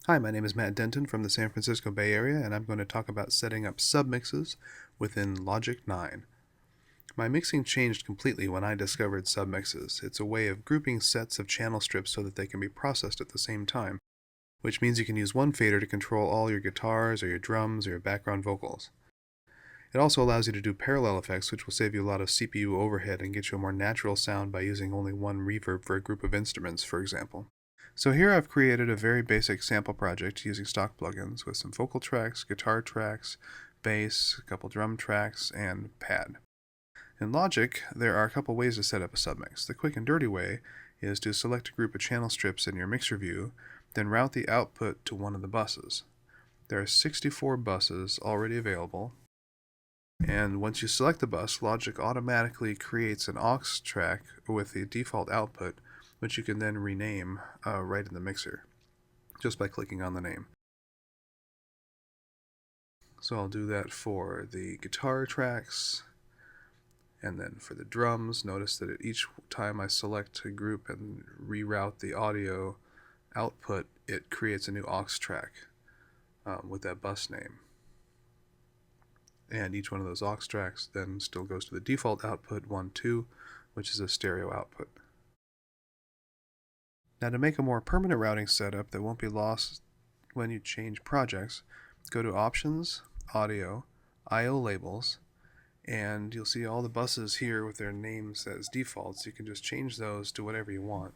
Hi, my name is Matt Denton from the San Francisco Bay Area, and I'm going to talk about setting up submixes within Logic 9. My mixing changed completely when I discovered submixes. It's a way of grouping sets of channel strips so that they can be processed at the same time, which means you can use one fader to control all your guitars or your drums or your background vocals. It also allows you to do parallel effects, which will save you a lot of CPU overhead and get you a more natural sound by using only one reverb for a group of instruments, for example. So here I've created a very basic sample project using stock plugins with some vocal tracks, guitar tracks, bass, a couple drum tracks, and pad. In Logic, there are a couple ways to set up a submix. The quick and dirty way is to select a group of channel strips in your mixer view, then route the output to one of the buses. There are 64 buses already available, and once you select the bus, Logic automatically creates an aux track with the default output, which you can then rename right in the mixer, just by clicking on the name. So I'll do that for the guitar tracks, and then for the drums, notice that at each time I select a group and reroute the audio output, it creates a new aux track with that bus name. And each one of those aux tracks then still goes to the default output 1, 2, which is a stereo output. Now, to make a more permanent routing setup that won't be lost when you change projects, go to Options, Audio, I/O Labels, and you'll see all the buses here with their names as defaults. You can just change those to whatever you want,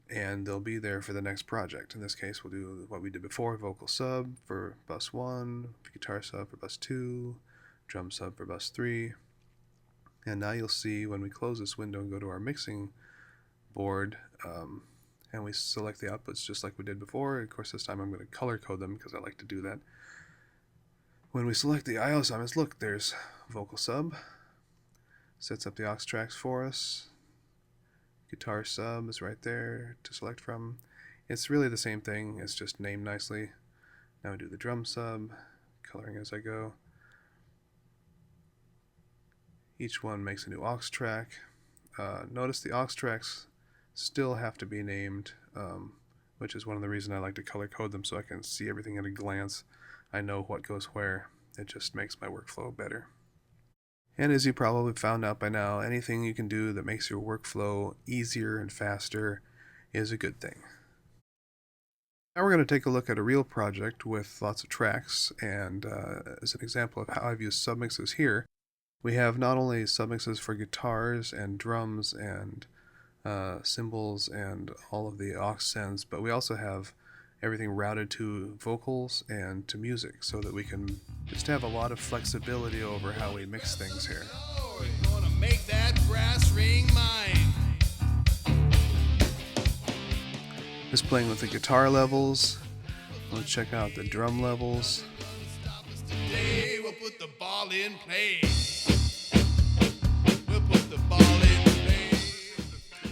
and they'll be there for the next project. In this case, we'll do what we did before: vocal sub for bus 1, guitar sub for bus 2, drum sub for bus 3. And now you'll see when we close this window and go to our mixing board, and we select the outputs just like we did before. Of course, this time I'm going to color code them because I like to do that. When we select the I/O summons, look, there's vocal sub, sets up the aux tracks for us. Guitar sub is right there to select from. It's really the same thing, it's just named nicely. Now we do the drum sub, coloring as I go. Each one makes a new aux track. Notice the aux tracks still have to be named, which is one of the reasons I like to color code them so I can see everything at a glance. I know what goes where. It just makes my workflow better. And as you probably found out by now, anything you can do that makes your workflow easier and faster is a good thing. Now we're going to take a look at a real project with lots of tracks, and as an example of how I've used submixes here, we have not only submixes for guitars and drums and cymbals and all of the aux sends, but we also have everything routed to vocals and to music so that we can just have a lot of flexibility over how we mix things here. Gonna make that brass ring mine. Just playing with the guitar levels. Let's check out the drum levels. Today we'll put the ball in play.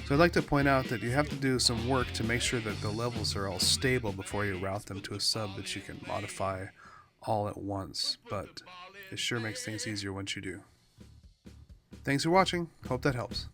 So I'd like to point out that you have to do some work to make sure that the levels are all stable before you route them to a sub that you can modify all at once, but it sure makes things easier once you do. Thanks for watching. Hope that helps.